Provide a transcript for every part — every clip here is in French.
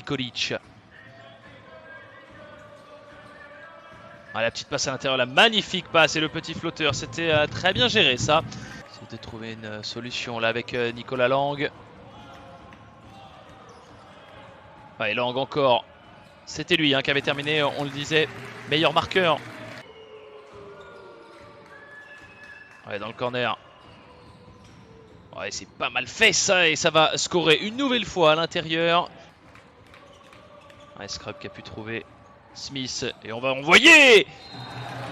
Nikolic. Ah, la petite passe à l'intérieur, la magnifique passe et le petit flotteur, c'était très bien géré ça. Essayer de trouver une solution là avec Nicolas Lang. Et Lang encore. C'était lui qui avait terminé, on le disait, meilleur marqueur. Ouais, dans le corner. Ouais, c'est pas mal fait ça et ça va scorer une nouvelle fois à l'intérieur. Ouais, Scrub qui a pu trouver Smith et on va envoyer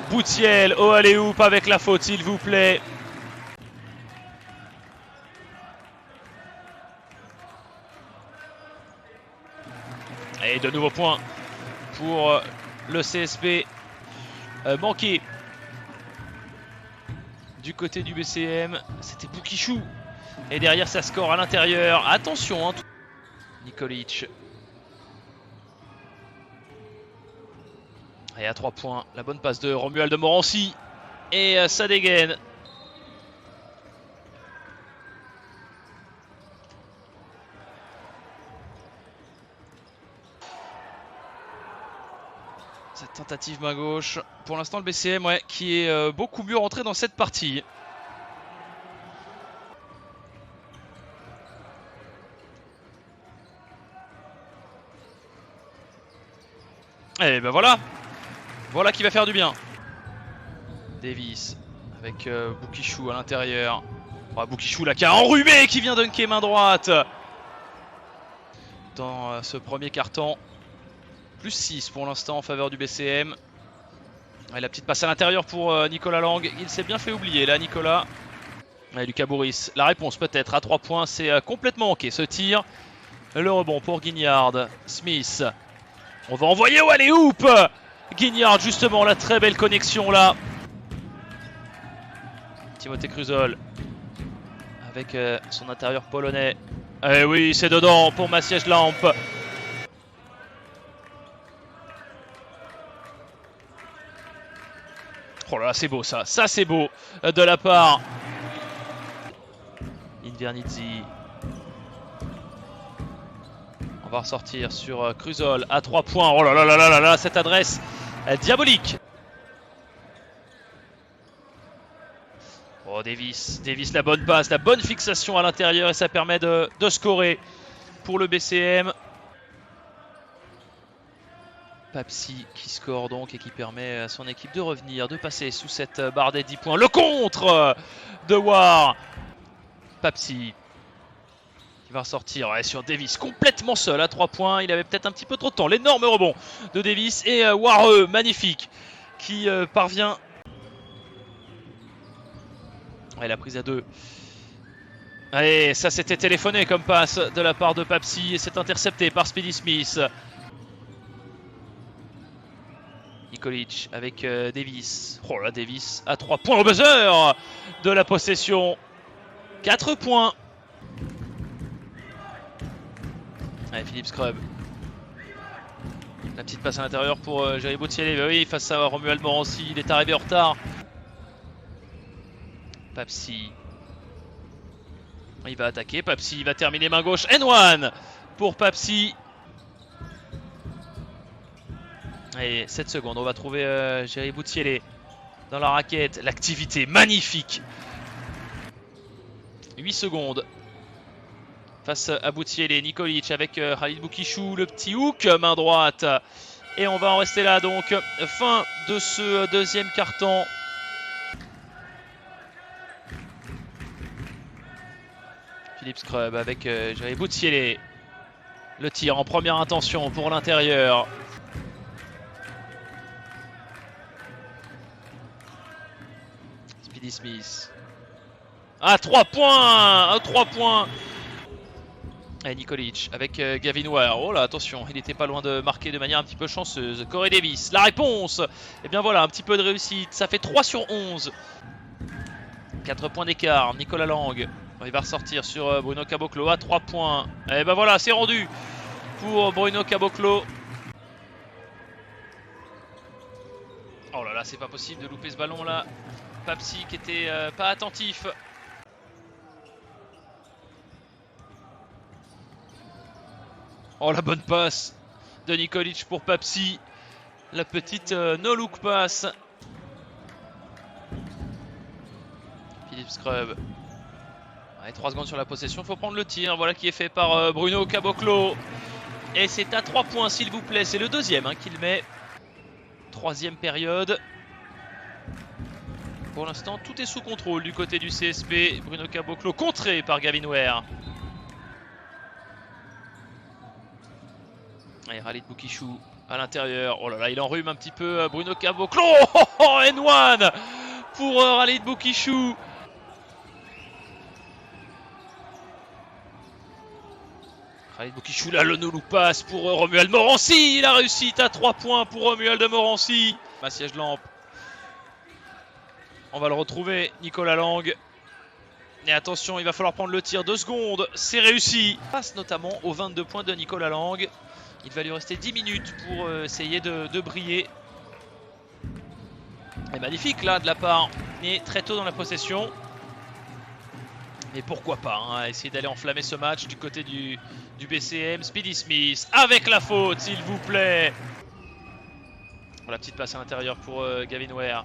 Boutiel au alley-oop avec la faute s'il vous plaît. Et de nouveaux points pour le CSP manqué du côté du BCM. C'était Boukichou. Et derrière ça score à l'intérieur. Attention Nikolic. Et à 3 points, la bonne passe de Romuald de Morancy. Et ça dégaine. Cette tentative main gauche. Pour l'instant le BCM qui est beaucoup mieux rentré dans cette partie. Et ben voilà. Voilà qui va faire du bien. Davis avec Boukichou à l'intérieur. Boukichou là qui a enrhumé, qui vient dunker main droite. Dans ce premier carton. Plus 6 pour l'instant en faveur du BCM. Et la petite passe à l'intérieur pour Nicolas Lang. Il s'est bien fait oublier là Nicolas. Et Lucas Bourris. La réponse peut-être à 3 points. C'est complètement manqué ce tir. Le rebond pour Guignard. Smith. On va envoyer au alley-oop. Guignard justement, la très belle connexion là. Timothée Cruzol. Avec son intérieur polonais. Et oui, c'est dedans pour Maciej Lamp. Oh là là, c'est beau ça. Ça c'est beau de la part Invernizzi. On va ressortir sur Cruzol à 3 points. Oh là là là là là, cette adresse diabolique. Oh Davis, la bonne passe, la bonne fixation à l'intérieur et ça permet de scorer pour le BCM. Papsi qui score donc et qui permet à son équipe de revenir, de passer sous cette barre des 10 points. Le contre de War. Papsi qui va ressortir sur Davis complètement seul à 3 points. Il avait peut-être un petit peu trop de temps. L'énorme rebond de Davis et Wareux, magnifique, qui parvient. Ouais, la prise à 2. Allez, ça c'était téléphoné comme passe de la part de Papsi et c'est intercepté par Speedy Smith. Nikolic avec Davis. Oh là, Davis à 3 points au buzzer de la possession. 4 points. Allez, Philippe Scrub. La petite passe à l'intérieur pour Jerry Boutiel. Oui, face à Romuald Morancy, il est arrivé en retard. Papsi. Il va attaquer. Papsi va terminer main gauche. N1 pour Papsi. Et 7 secondes, on va trouver Jerry Boutiel dans la raquette. L'activité magnifique. 8 secondes. Face à Boutiel et Nikolic avec Khalid Boukichou, le petit hook, main droite. Et on va en rester là donc. Fin de ce deuxième carton. Philippe Scrub avec Jerry Boutiel. Le tir en première intention pour l'intérieur. Speedy Smith. Ah, 3 points! 3 points! Et Nikolic avec Gavin Ware. Oh là, attention, il n'était pas loin de marquer de manière un petit peu chanceuse. Corey Davis, la réponse! Et bien voilà, un petit peu de réussite. Ça fait 3 sur 11. 4 points d'écart. Nicolas Lang. Il va ressortir sur Bruno Caboclo à 3 points. Et ben voilà, c'est rendu pour Bruno Caboclo. Oh là là, c'est pas possible de louper ce ballon là. Papsi qui était pas attentif. Oh, la bonne passe de Nikolic pour Papsi. La petite no-look pass. Philippe Scrub. Allez, 3 secondes sur la possession, faut prendre le tir. Voilà qui est fait par Bruno Caboclo. Et c'est à 3 points s'il vous plaît. C'est le deuxième qu'il met. Troisième période. Pour l'instant, tout est sous contrôle du côté du CSP. Bruno Caboclo contré par Gavin Ware. Allez, Khalid Boukishou à l'intérieur. Oh là là, il enrhume un petit peu Bruno Caboclo. Oh, N1 pour Khalid Boukishou. Khalid Boukishou là, le no-look passe pour Romuald Morancy. Il a réussi à 3 points pour Romuald Morancy. Massiège Lampe. On va le retrouver, Nicolas Lang. Et attention, il va falloir prendre le tir, 2 secondes, c'est réussi. Passe notamment aux 22 points de Nicolas Lang. Il va lui rester 10 minutes pour essayer de briller. Et magnifique là de la part, mais très tôt dans la possession. Mais pourquoi pas, essayer d'aller enflammer ce match du côté du BCM. Speedy Smith avec la faute, s'il vous plaît. La petite passe à l'intérieur pour Gavin Ware.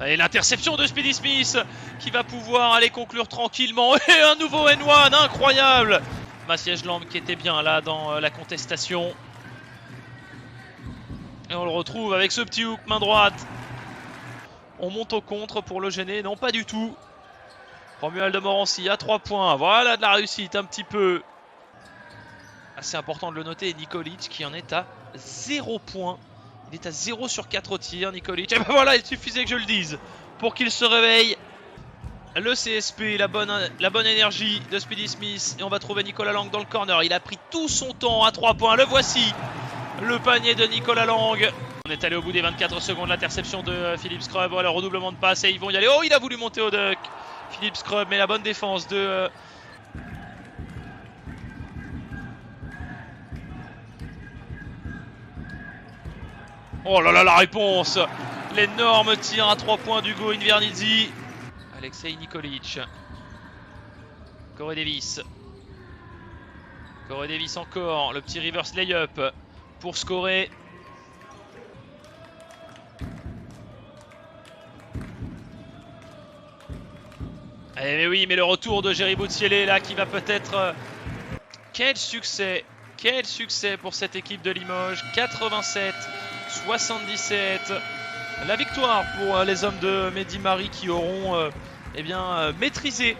Et l'interception de Speedy Smith qui va pouvoir aller conclure tranquillement. Et un nouveau N1, incroyable. Massiège Lampe qui était bien là dans la contestation. Et on le retrouve avec ce petit hook main droite. On monte au contre pour le gêner. Non, pas du tout. Romuald Morancy à 3 points. Voilà de la réussite un petit peu. Assez important de le noter. Et Nikolic qui en est à 0 points. Il est à 0 sur 4 tirs, Nikolic. Et ben voilà, il suffisait que je le dise pour qu'il se réveille. Le CSP, la bonne énergie de Speedy Smith. Et on va trouver Nicolas Lang dans le corner. Il a pris tout son temps à 3 points. Le voici, le panier de Nicolas Lang. On est allé au bout des 24 secondes. L'interception de Philippe Scrub. Voilà, le redoublement de passe et ils vont y aller. Oh, il a voulu monter au duck. Philippe Scrub, mais la bonne défense de... Oh là là, la réponse. L'énorme tir à 3 points d'Hugo Invernizzi. Alexei Nikolic. Corey Davis. Corey Davis encore. Le petit reverse layup pour scorer. Eh mais oui, mais le retour de Jerry Boutielé là qui va peut-être... Quel succès pour cette équipe de Limoges. 87-77. La victoire pour les hommes de Mehdi Mari qui auront maîtrisé